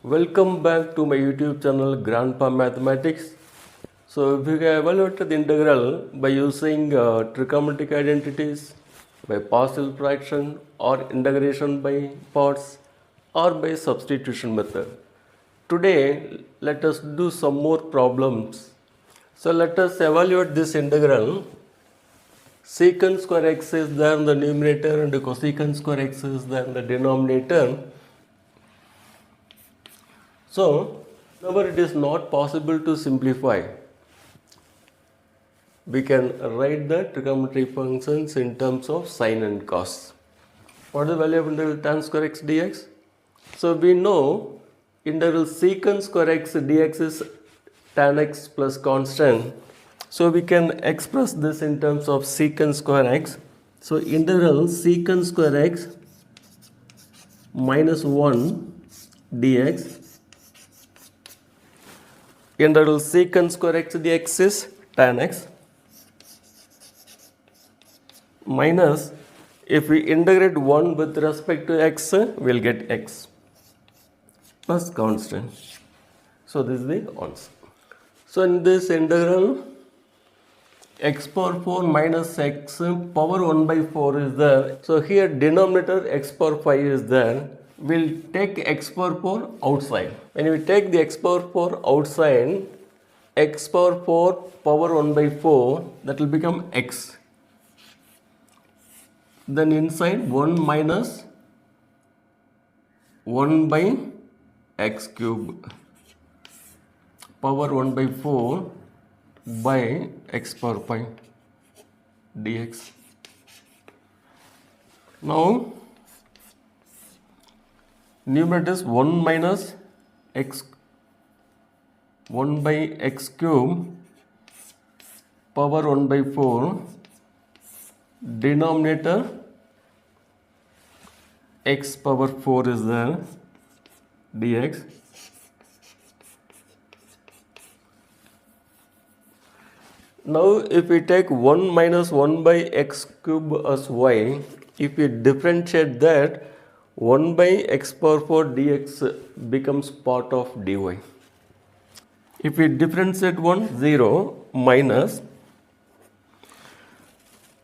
Welcome back to my YouTube channel Grandpa Mathematics. So if we evaluated the integral by using trigonometric identities, by partial fraction or integration by parts or by substitution method. Today let us do some more problems. So let us evaluate this integral. Secant square x is there in the numerator and cosecant square x is there in the denominator. So, whenever it is not possible to simplify, we can write the trigonometric functions in terms of sine and cos. What is the value of integral tan square x dx? So, we know integral secant square x dx is tan x plus constant. So, we can express this in terms of secant square x. So, integral secant square x minus 1 dx. Integral secant square x dx is tan x minus, if we integrate 1 with respect to x, we will get x plus constant. So this is the answer. So in this integral, x power 4 minus x power 1 by 4 is there. So here denominator x power 5 is there. We'll take x power 4 outside. When we take the x power 4 outside, x power 4 power 1 by 4, that will become x. Then inside 1 minus 1 by x cube power 1 by 4 by x power 5 dx. Now numerator is 1 minus x 1 by x cube power 1 by 4, denominator x power 4 is there dx. Now if we take 1 minus 1 by x cube as y, if we differentiate that, 1 by x power 4 dx becomes part of dy. If we differentiate 1, 0 minus,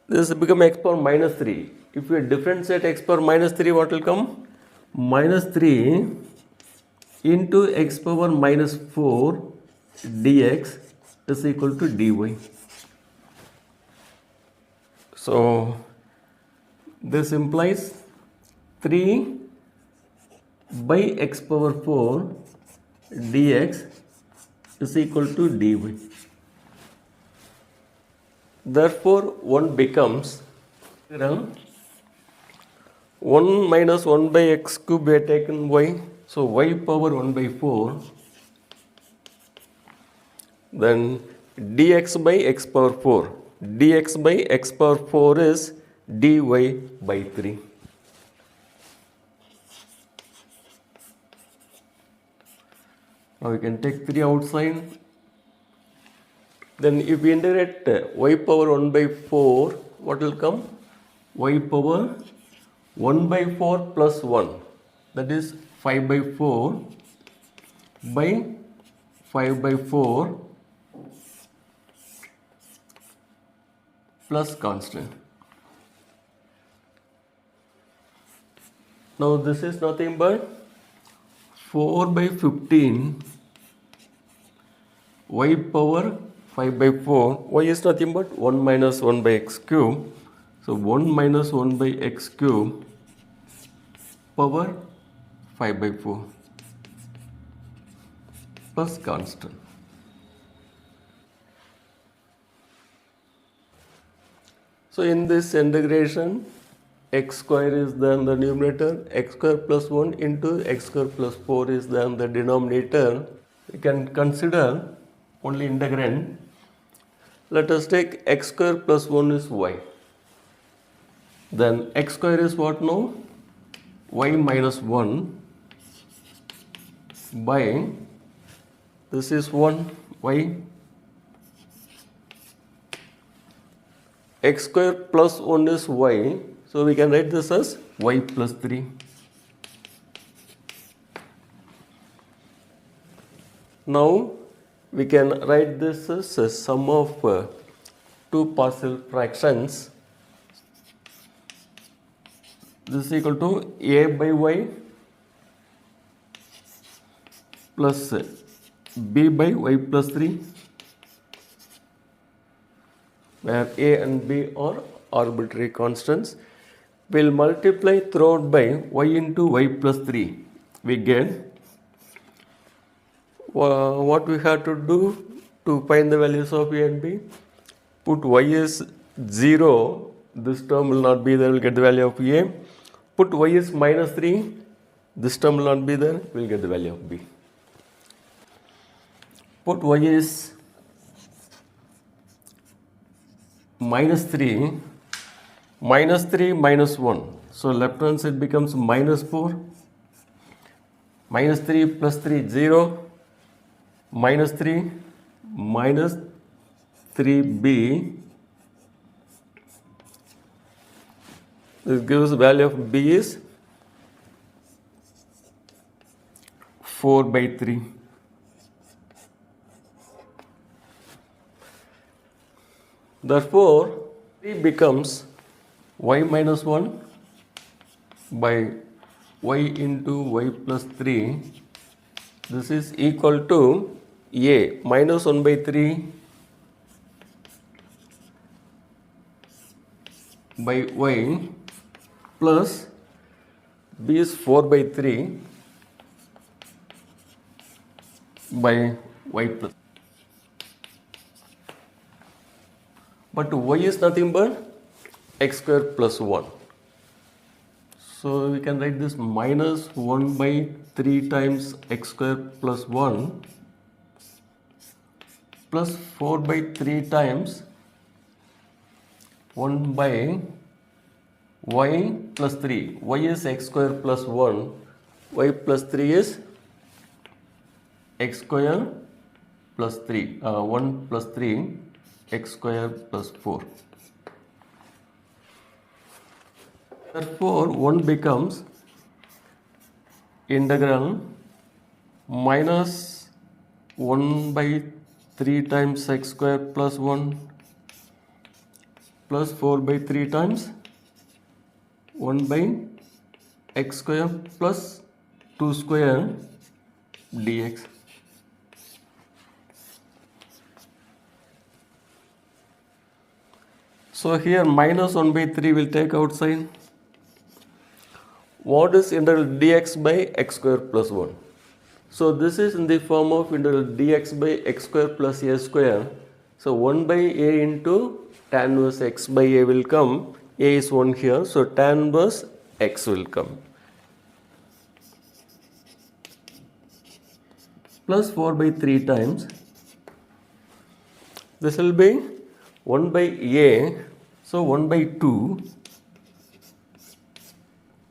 this will become x power minus 3. If we differentiate x power minus 3, what will come? Minus 3 into x power minus 4 dx is equal to dy. So this implies 3 by x power 4 dx is equal to dy. Therefore, 1 becomes 1 minus 1 by x cube we have taken y. So y power 1 by 4. Then dx by x power 4. Dx by x power 4 is dy by 3. Now we can take 3 outside. Then if we integrate y power 1 by 4, what will come? Y power 1 by 4 plus 1, that is 5 by 4 by 5 by 4 plus constant. Now this is nothing but 4 by 15 y power 5 by 4, y is nothing but 1 minus 1 by x cube. So 1 minus 1 by x cube power 5 by 4 plus constant. So in this integration, x square is there in the numerator, x square plus 1 into x square plus 4 is there in the denominator. We can consider only integrand. Let us take x square plus 1 is y. Then x square is what now? Y minus 1 by, this is 1 y, x square plus 1 is y. So we can write this as y plus 3. Now we can write this as a sum of two partial fractions. This is equal to a by y plus b by y plus 3, where a and b are arbitrary constants. We'll multiply throughout by y into y plus 3. We get what we have to do to find the values of a and b. Put y is 0, this term will not be there, we'll get the value of a. Put y is minus 3, this term will not be there, we'll get the value of b. Put y is minus 3, minus 1. So left hand side becomes minus 4, minus 3 plus 3, 0, minus 3, minus 3b. This gives the value of b is 4 by 3. Therefore, 3 becomes y minus 1 by y into y plus 3. This is equal to a minus 1 by 3 by y plus b is 4 by 3 by y plus. But y is nothing but x square plus 1. So we can write this minus 1 by 3 times x square plus 1 plus 4 by 3 times 1 by y plus 3. Y is x square plus 1, y plus 3 is x square plus 3, 1 plus 3, x square plus 4. Therefore, 1 becomes integral minus 1 by 3 times x square plus 1 plus 4 by 3 times 1 by x square plus 2 square dx. So here minus 1 by 3 will take outside. What is integral dx by x square plus 1? So this is in the form of integral dx by x square plus a square. So 1 by a into tan inverse x by a will come. A is 1 here, so tan inverse x will come. Plus 4 by 3 times. This will be 1 by a, so 1 by 2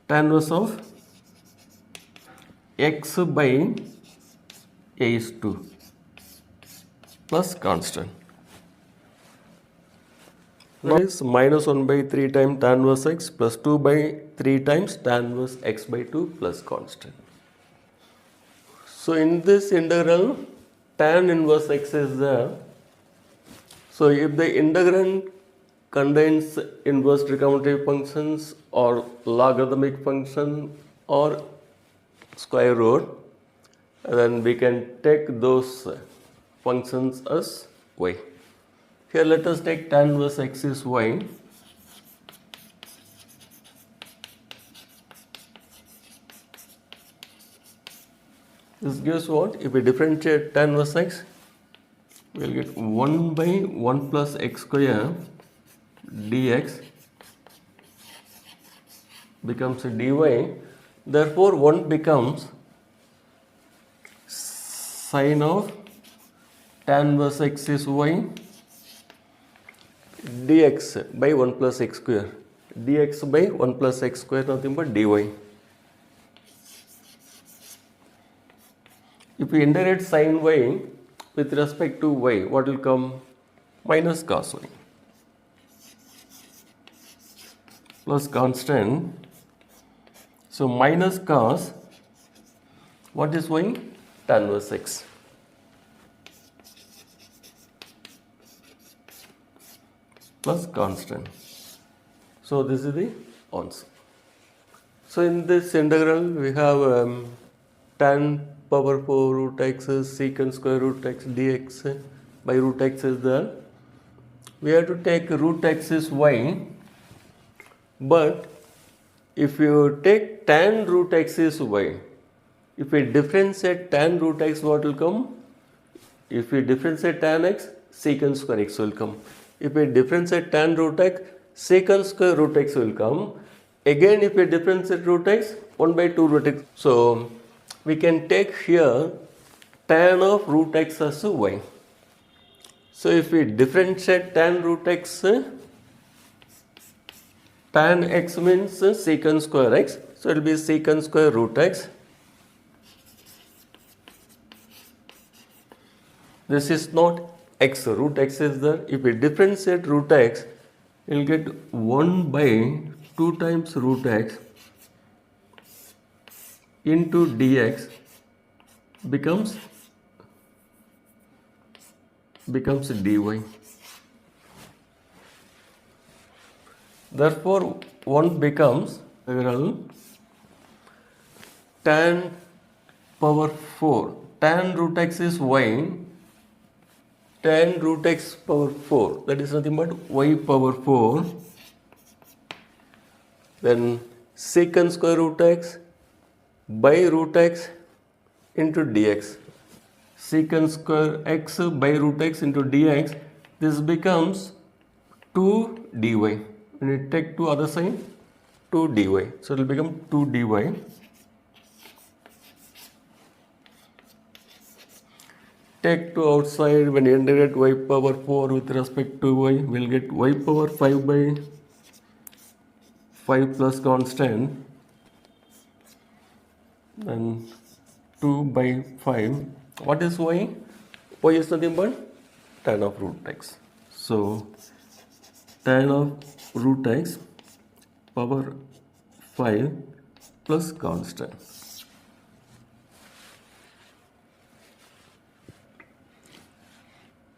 tan inverse of x by a is 2 plus constant. That is minus 1 by 3 times tan inverse x plus 2 by 3 times tan inverse x by 2 plus constant. So in this integral, tan inverse x is there. So if the integrand contains inverse trigonometric functions or logarithmic function or square root, then we can take those functions as y. Here let us take tan inverse x is y. This gives what? If we differentiate tan inverse x, we will get 1 by 1 plus x square dx becomes a dy. Therefore, 1 becomes sine of tan inverse x is y dx by 1 plus x square. Dx by 1 plus x square nothing but dy. If we integrate sine y with respect to y, what will come? Minus cos y plus constant. So minus cos, what is y? Tan inverse x. plus constant. So this is the answer. So in this integral we have tan power 4 root x secant square root x dx by root x is there. We have to take root x is y, but if you take tan root x is y, if we differentiate tan root x, what will come? If we differentiate tan x, secant square x will come. If we differentiate tan root x, secant square root x will come. Again, if we differentiate root x, 1 by 2 root x. So we can take here tan of root x as y. So if we differentiate tan root x, tan x means secant square x. So it will be secant square root x. This is not x, root x is there. If we differentiate root x, you will get 1 by 2 times root x into dx becomes dy. Therefore, 1 becomes integral tan power 4. Tan root x is y. Tan root x power 4, that is nothing but y power 4, then secant square root x by root x into dx. Secant square x by root x into dx, this becomes 2 dy. When you take 2 other side, 2 dy. So it will become 2 dy. Take 2 outside, when you integrate y power 4 with respect to y, we will get y power 5 by 5 plus constant, then 2 by 5. What is y? Y is nothing but tan of root x. So tan of root x power 5 plus constant.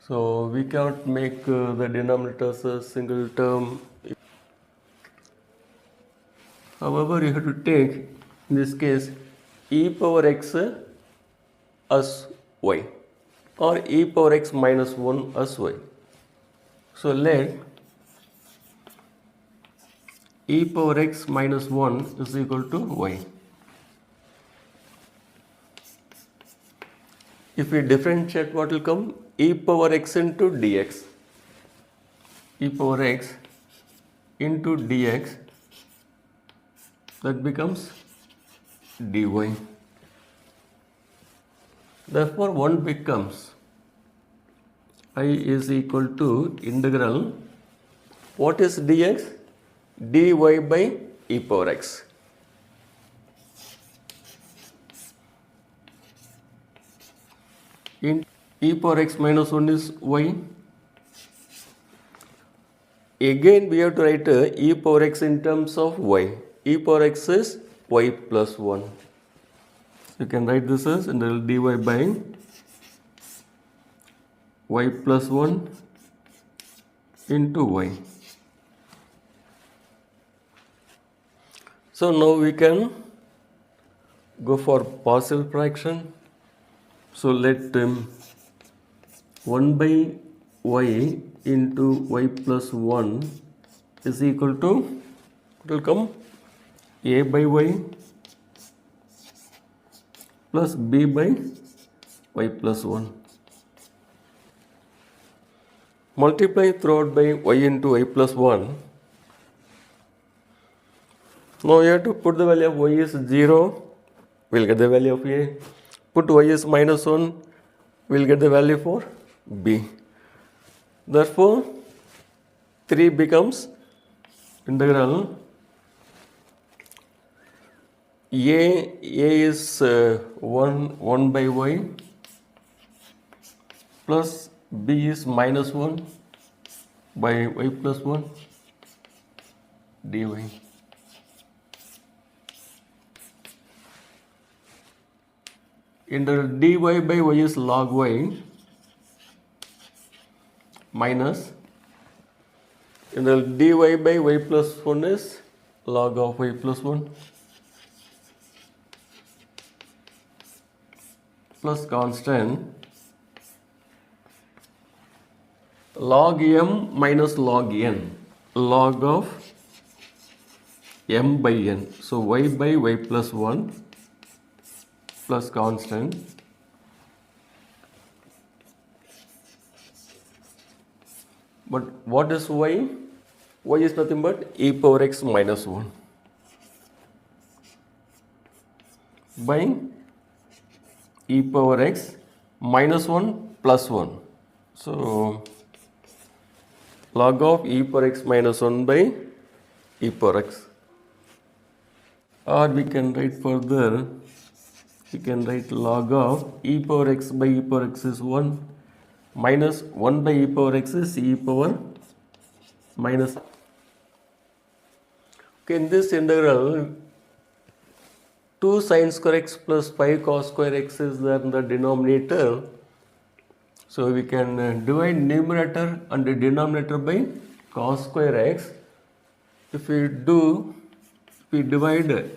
So we cannot make the denominators a single term. However, you have to take, in this case, e power x as y or e power x minus 1 as y. So let e power x minus 1 is equal to y. If we differentiate, what will come? E power x into dx. E power x into dx, that becomes dy. Therefore, 1 becomes I is equal to integral. What is dx? dy by e power x. In e power x minus 1 is y. Again, we have to write e power x in terms of y. E power x is y plus 1. You can write this as integral dy by y plus 1 into y. So now we can go for partial fraction. So let 1 by y into y plus 1 is equal to, it will come a by y plus b by y plus 1. Multiply throughout by y into y plus 1. Now you have to put the value of y is 0, we will get the value of a. Put y is minus 1, we will get the value for b. Therefore, 3 becomes integral a is 1 by y plus b is minus 1 by y plus 1 dy. Integral dy by y is log y minus integral dy by y plus 1 is log of y plus 1 plus constant log m minus log n, log of m by n. So y by y plus 1 plus constant but what is y? Y is nothing but e power x minus 1 by e power x minus 1 plus 1. So log of e power x minus 1 by e power x. Or we can write further, we can write log of e power x by e power x is 1 minus 1 by e power x is e power minus. Okay, in this integral 2 sin square x plus 5 cos square x is there in the denominator. So we can divide numerator and the denominator by cos square x. If we divide,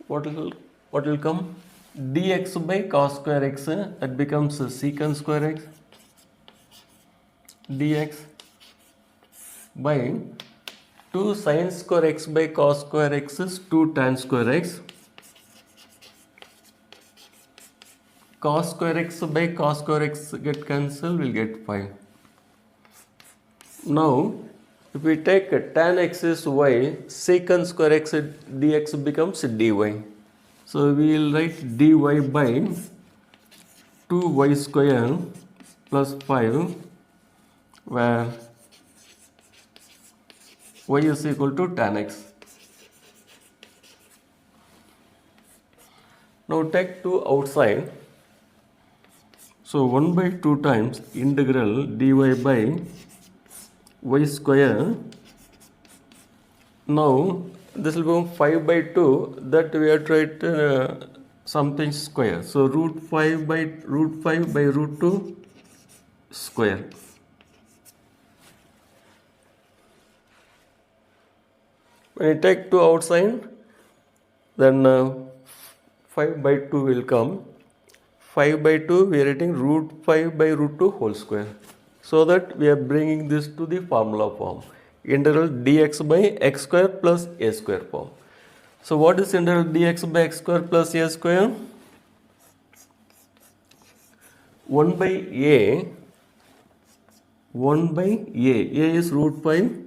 what will come? Dx by cos square x, that becomes secant square x dx by 2 sin square x by cos square x is 2 tan square x. Cos square x by cos square x get cancelled, we'll get 5. Now, if we take tan x is y, secant square x dx becomes dy. So we will write dy by 2y square plus 5, where y is equal to tan x. Now take 2 outside. So 1 by 2 times integral dy by y square. Now this will become 5 by 2, that we have to write something square. So root 5 by root 2 square. When you take 2 outside, then 5 by 2 will come. 5 by 2 we are writing root 5 by root 2 whole square. So that we are bringing this to the formula form. Integral dx by x square plus a square form. So what is integral dx by x square plus a square? 1 by a. 1 by a. A is root 5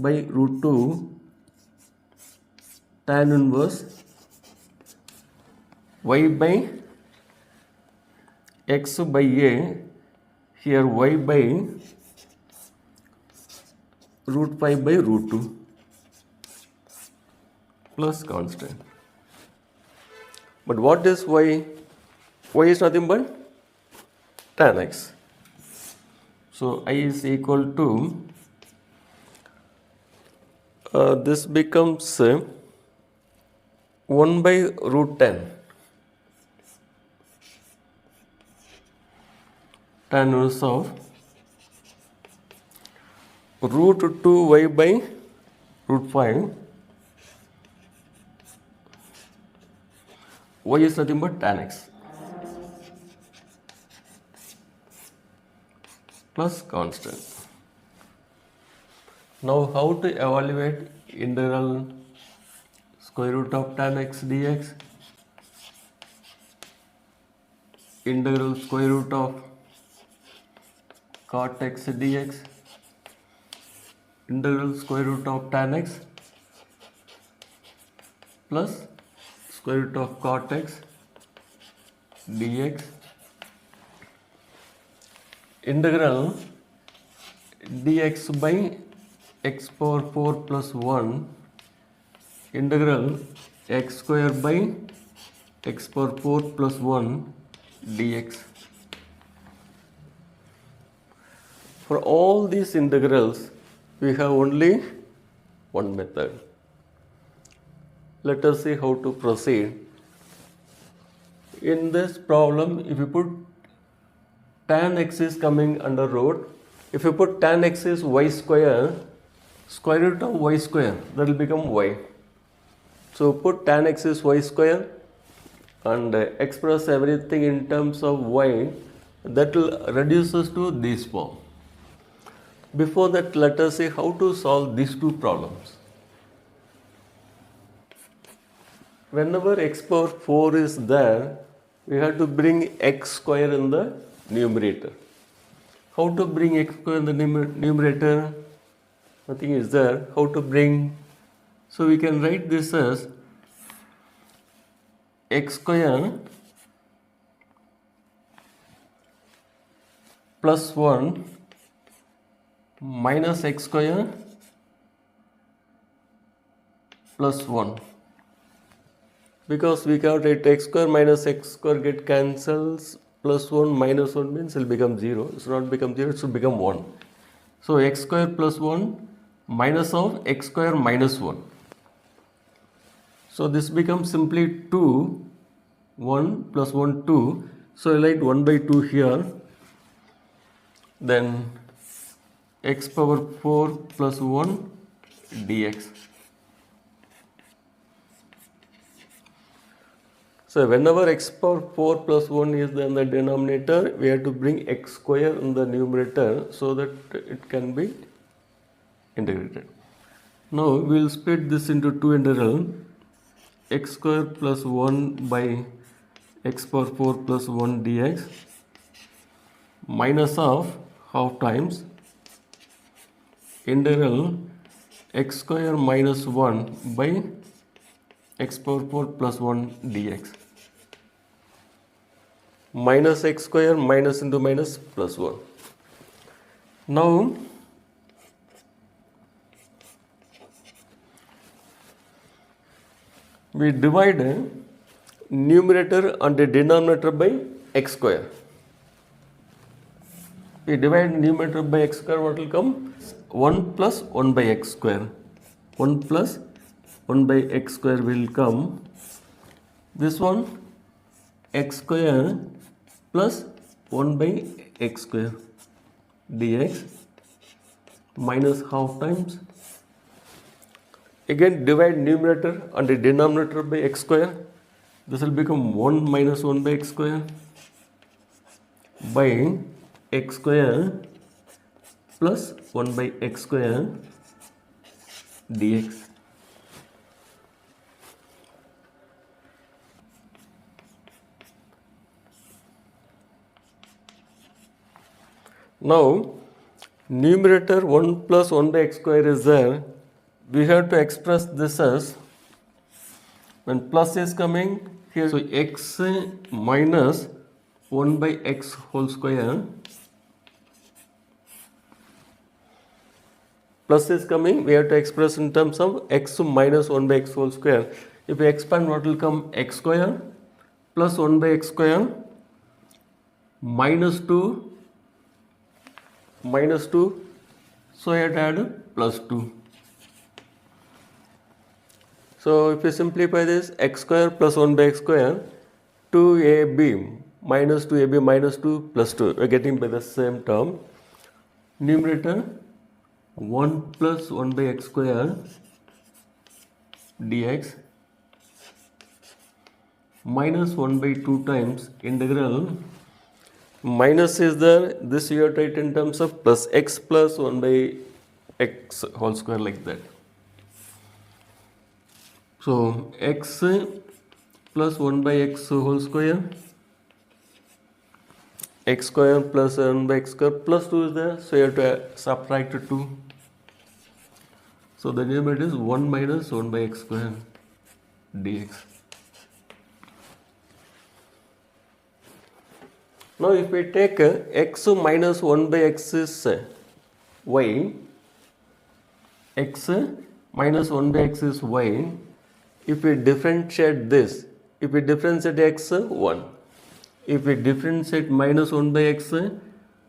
by root 2 tan inverse y by x by a. Here y by root 5 by root 2 plus constant. But what is y? Y is nothing but tan x. So I is equal to, this becomes 1 by root 10. Tan inverse of root 2y by root 5. Y is nothing but tan x plus constant. Now how to evaluate integral square root of tan x dx? Integral square root of cot x dx, integral square root of tan x plus square root of cot x dx, integral dx by x power 4 plus 1, integral x square by x power 4 plus 1 dx. For all these integrals, we have only one method. Let us see how to proceed. In this problem, if you put tan x is coming under root, If you put tan x is y square, square root of y square, that will become y. So put tan x is y square and express everything in terms of y, that will reduce us to this form. Before that, let us see how to solve these two problems. Whenever x power 4 is there, we have to bring x square in the numerator. How to bring x square in the numerator? Nothing is there. How to bring? So we can write this as x square plus 1 minus x square plus 1. Because we can write x square minus x square get cancels, plus 1 minus 1 means it will become 0. It should not become 0, it should become 1. So x square plus 1 minus of x square minus 1. So this becomes simply 2, 1 plus 1, 2. So I write 1 by 2 here. Then x power 4 plus 1 dx. So whenever x power 4 plus 1 is in the denominator, we have to bring x square in the numerator so that it can be integrated. Now we will split this into two integral, x square plus 1 by x power 4 plus 1 dx minus of half times integral x square minus 1 by x power 4 plus 1 dx. Minus x square minus into minus plus 1. Now we divide numerator and the denominator by x square. We divide numerator by x square, what will come? 1 plus 1 by x square. 1 plus 1 by x square will come. This one x square plus 1 by x square dx minus half times. Again divide numerator and the denominator by x square. This will become 1 minus 1 by x square by x square plus 1 by x square dx. Now numerator 1 plus 1 by x square is there. We have to express this as, when plus is coming here, so x minus 1 by x whole square, plus is coming, we have to express in terms of x minus 1 by x whole square. If we expand, what will come? X square plus 1 by x square minus 2 minus 2, so I have to add plus 2. So if you simplify this, x square plus 1 by x square, 2ab minus 2ab minus 2 plus 2, we are getting by the same term. Numerator 1 plus 1 by x square dx minus 1 by 2 times integral, minus is there, this you have to write in terms of plus x plus 1 by x whole square, like that. So x plus 1 by x whole square, x square plus 1 by x square plus 2 is there, so you have to subtract 2. So the numerator is 1 minus 1 by x square dx. Now if we take x minus 1 by x is y, x minus 1 by x is y, if we differentiate this, if we differentiate x 1, if we differentiate minus 1 by x, this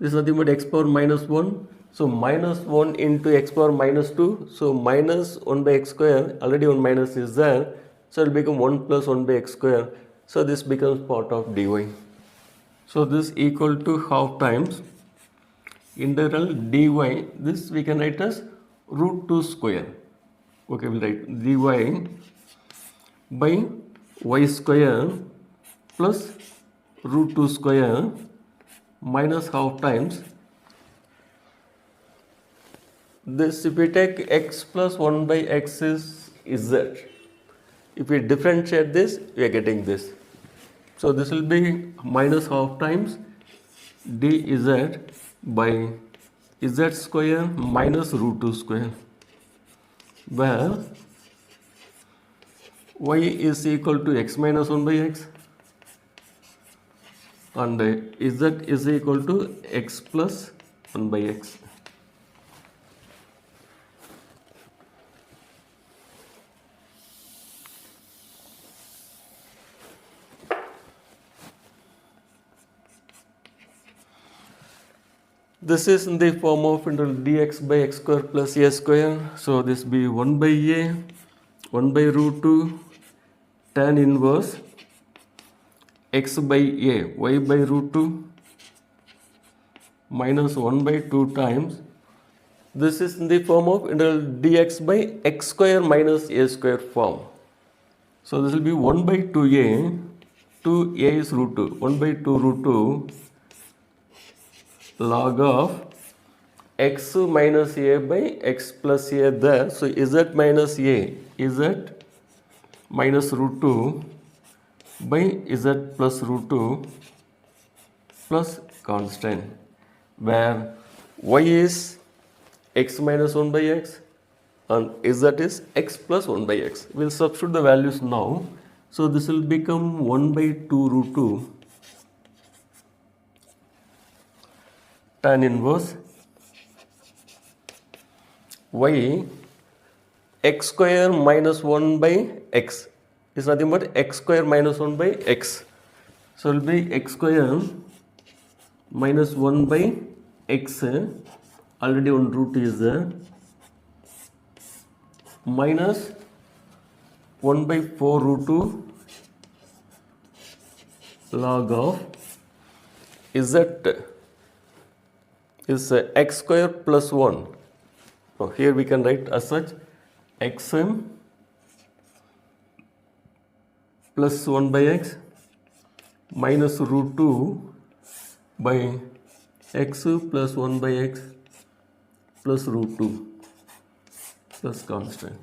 is nothing but x power minus 1, so minus 1 into x power minus 2, so minus 1 by x square, already 1 minus is there, so it will become 1 plus 1 by x square, so this becomes part of dy. So this equal to half times integral dy, this we can write as root 2 square. Okay, we'll write dy by y square plus root 2 square minus half times this. If we take x plus 1 by x is z, if we differentiate this, we are getting this. So this will be minus half times dz by z square minus root 2 square, where y is equal to x minus 1 by x and z is equal to x plus 1 by x. This is in the form of integral dx by x square plus a square. So this be 1 by a, 1 by root 2 tan inverse x by a, y by root 2 minus 1 by 2 times. This is in the form of integral dx by x square minus a square form. So this will be 1 by 2a, 2a is root 2, 1 by 2 root 2 log of x minus a by x plus a there. So z minus a, z minus root 2 by z plus root 2 plus constant, where y is x minus 1 by x and z is x plus 1 by x. We will substitute the values now. So this will become 1 by 2 root 2 tan inverse y x square minus 1 by x is nothing but x square minus 1 by x. So it will be x square minus 1 by x, already one root is there, minus 1 by 4 root 2 log of z is x square plus 1. So here we can write as such x plus 1 by x minus root 2 by x plus 1 by x plus root 2 plus constant.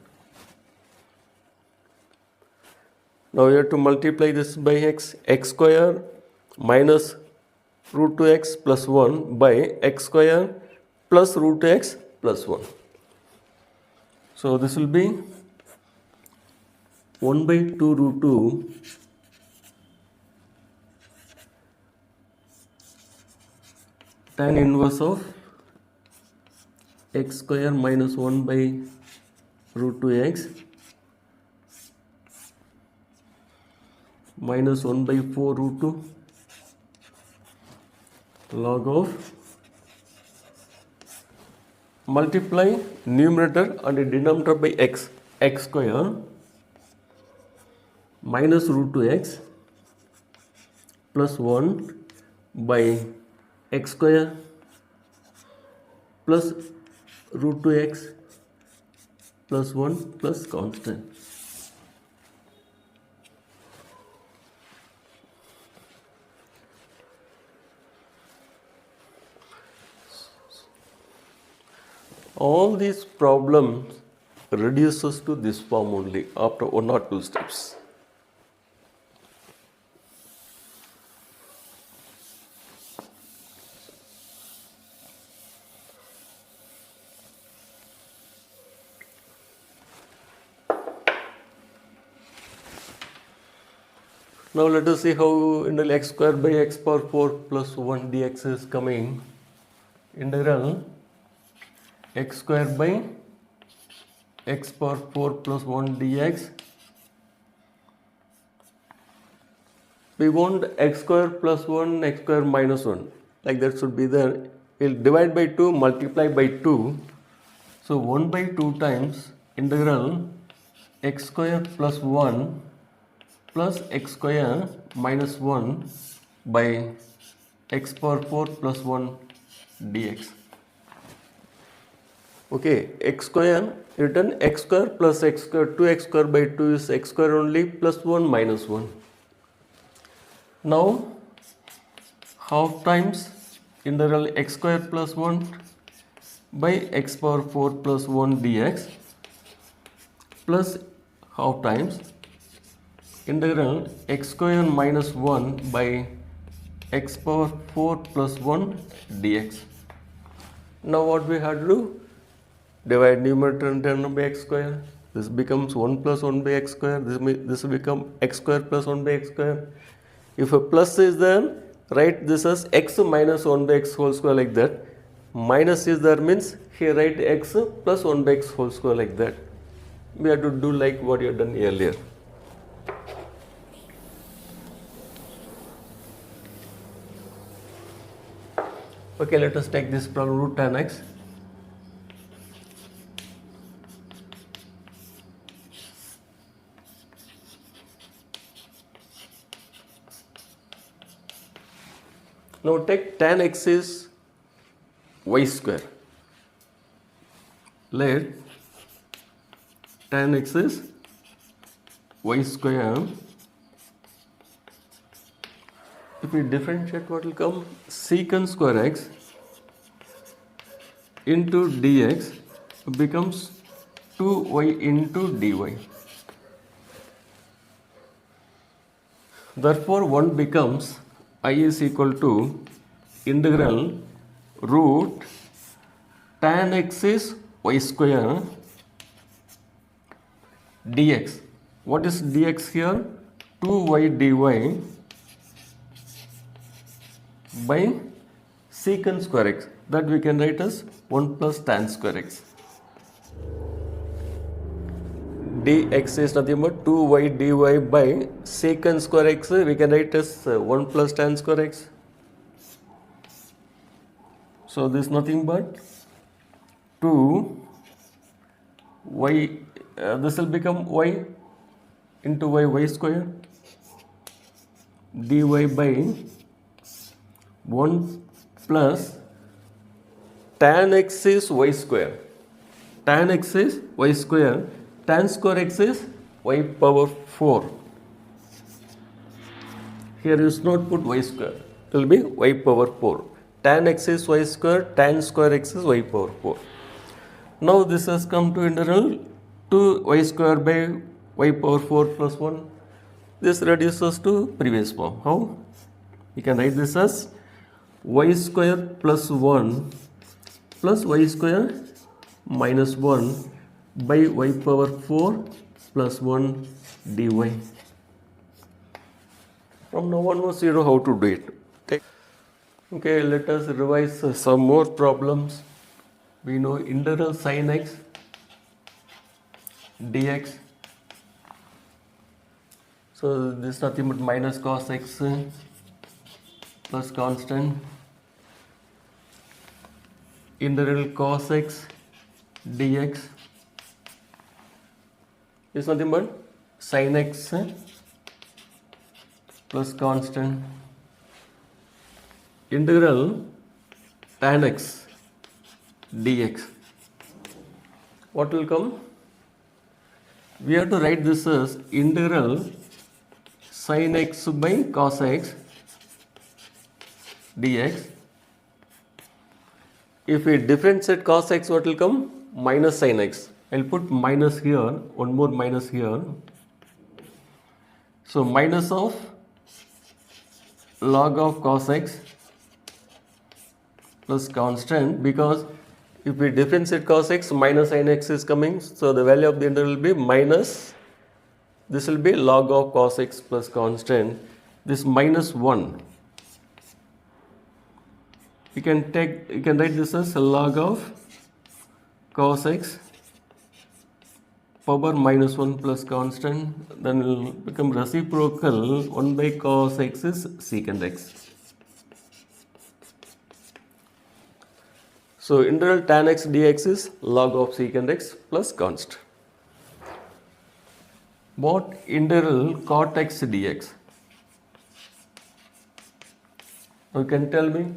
Now we have to multiply this by x, x square minus root 2x plus 1 by x square plus root x plus 1. So this will be 1 by 2 root 2 tan inverse of x square minus 1 by root 2x minus 1 by 4 root 2 log of, multiply numerator and denominator by x, x square minus root 2x plus 1 by x square plus root 2x plus 1 plus constant. All these problems reduces to this form only after 1 or 2 steps. Now let us see how integral x square by x power 4 plus 1 dx is coming. Integral x square by x power 4 plus 1 dx. We want x square plus 1, x square minus 1. Like that should be there. We'll divide by 2, multiply by 2. So 1 by 2 times integral x square plus 1 plus x square minus 1 by x power 4 plus 1 dx. Okay, x square, written x square plus x square, 2x square by 2 is x square only, plus 1 minus 1. Now, half times integral x square plus 1 by x power 4 plus 1 dx, plus half times integral x square minus 1 by x power 4 plus 1 dx. Now what we have to do? Divide numerator and denominator by x square. This becomes 1 plus 1 by x square. This will become x square plus 1 by x square. If a plus is there, write this as x minus 1 by x whole square like that. Minus is there means here write x plus 1 by x whole square like that. We have to do like what you have done earlier. Okay, let us take this problem root tan x. Now take tan x is y square. Let tan x is y square. If we differentiate, what will come? Secant square x into dx becomes 2y into dy. Therefore, 1 becomes I is equal to integral root tan x is y square dx. What is dx here? 2y dy by secant square x, that we can write as 1 plus tan square x. Dx is nothing but 2y dy by secant square x, we can write as 1 plus tan square x. So this is nothing but 2y, this will become y into y square dy by 1 plus tan x is y square. Tan x is y square. Tan square x is y power 4. Here you should not put y square. It will be y power 4. Tan x is y square. Tan square x is y power 4. Now this has come to integral 2y square by y power 4 plus 1. This reduces to previous form. How? You can write this as y square plus 1 plus y square minus 1 by y power 4 plus 1 dy. From now onwards you know how to do it. Okay, let us revise some more problems. We know integral sin x dx. So this is nothing but minus cos x plus constant. Integral cos x dx is nothing but sin x plus constant. Integral tan x dx. What will come? We have to write this as integral sin x by cos x dx. If we differentiate cos x, what will come? Minus sin x. I'll put minus here, one more minus here. So minus of log of cos x plus constant, because if we differentiate cos x, minus sin x is coming. So the value of the integral will be minus, this will be log of cos x plus constant, this minus 1. You can write this as log of cos x power minus 1 plus constant, then it will become reciprocal 1 by cos x is secant x. So integral tan x dx is log of secant x plus constant. What integral cot x dx? Now you can tell me,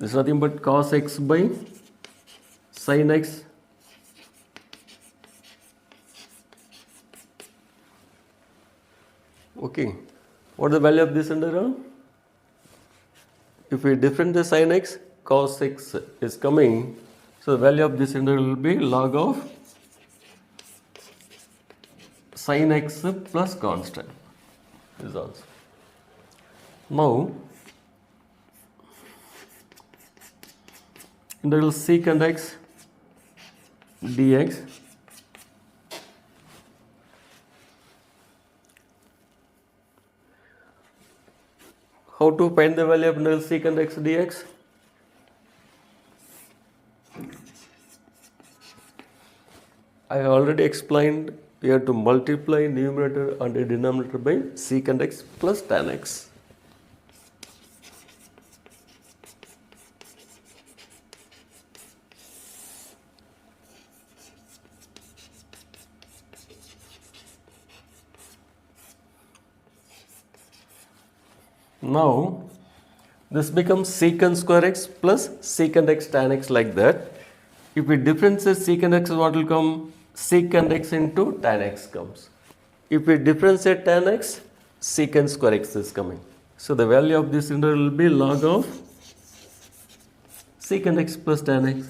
This is nothing but cos x by sin x. Okay, what is the value of this integral? If we differentiate the sin x, cos x is coming. So the value of this integral will be log of sin x plus constant. This is also. Now, integral secant x dx. How to find the value of integral secant x dx? I already explained we have to multiply numerator and denominator by secant x plus tan x. Now, this becomes secant square x plus secant x tan x like that. If we differentiate secant x, what will come? Secant x into tan x comes. If we differentiate tan x, secant square x is coming. So the value of this integral will be log of secant x plus tan x.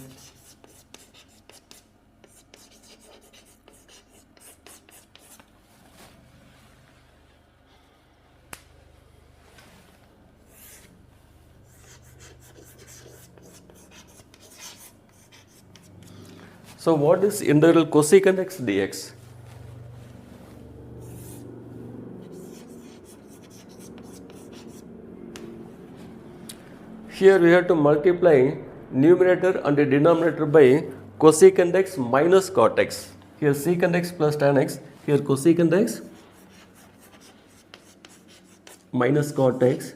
So what is integral cosecant x dx? Here we have to multiply numerator and the denominator by cosecant x minus cot x. Here secant x plus tan x, here cosecant x minus cot x.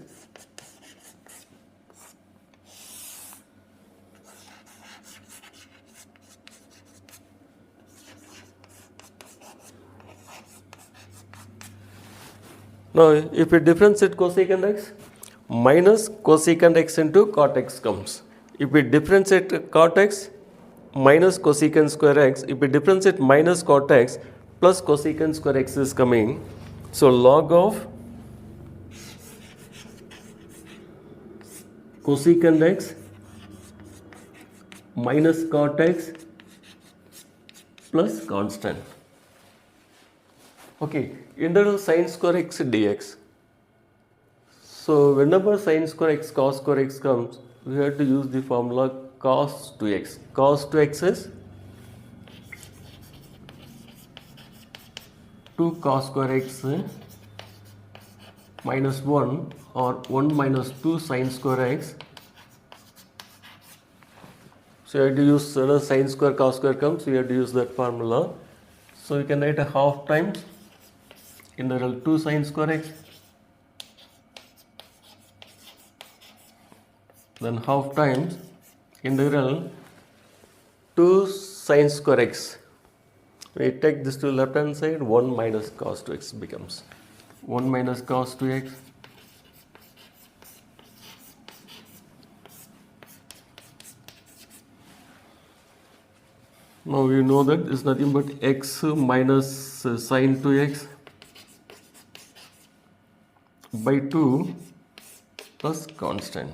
Now, if we differentiate cosecant x, minus cosecant x into cot x comes. If we differentiate cot x, minus cosecant square x. If we differentiate minus cot x, plus cosecant square x is coming. So, log of cosecant x minus cot x plus constant. Okay, integral sin square x dx. So whenever sin square x cos square x comes, we have to use the formula cos 2x. Cos 2x is 2 cos square x minus 1 or 1 minus 2 sin square x. So you have to use sin square cos square comes, you have to use that formula. So you can write a half times integral 2 sin square x, then half times integral 2 sin square x. We take this to left hand side, 1 minus cos 2x becomes 1 minus cos 2x now we know that is nothing but x minus sin 2x by 2 plus constant.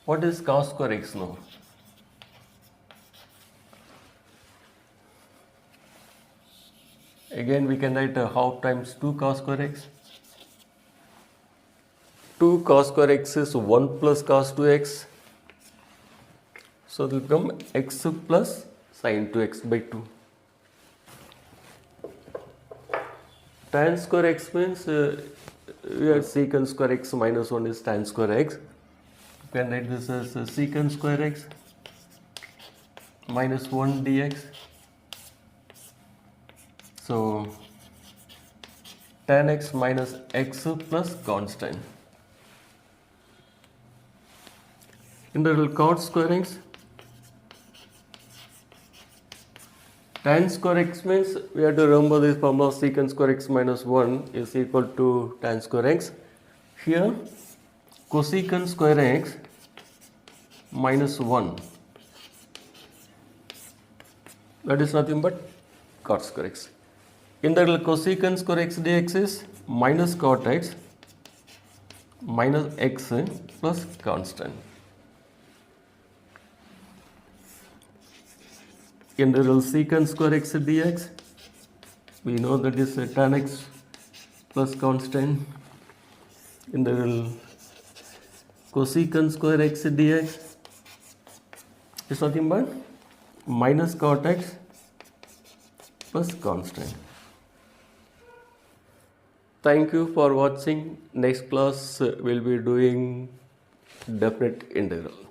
What is cos square x now? Again we can write a half times 2 cos square x. 2 cos square x is 1 plus cos 2x. So it will become x plus sin 2x by 2. Tan square x means we have secant square x minus 1 is tan square x. You can write this as secant square x minus 1 dx. So tan x minus x plus constant. Integral cot square x Tan square x means we have to remember this formula secant square x minus 1 is equal to tan square x. Here cosecant square x minus 1, that is nothing but cot square x. Integral cosecant square x dx is minus cot x minus x plus constant. Integral secant square x dx, we know that is tan x plus constant. Integral cosecant square x dx is nothing but minus cot x plus constant. Thank you for watching. Next class we'll be doing definite integral.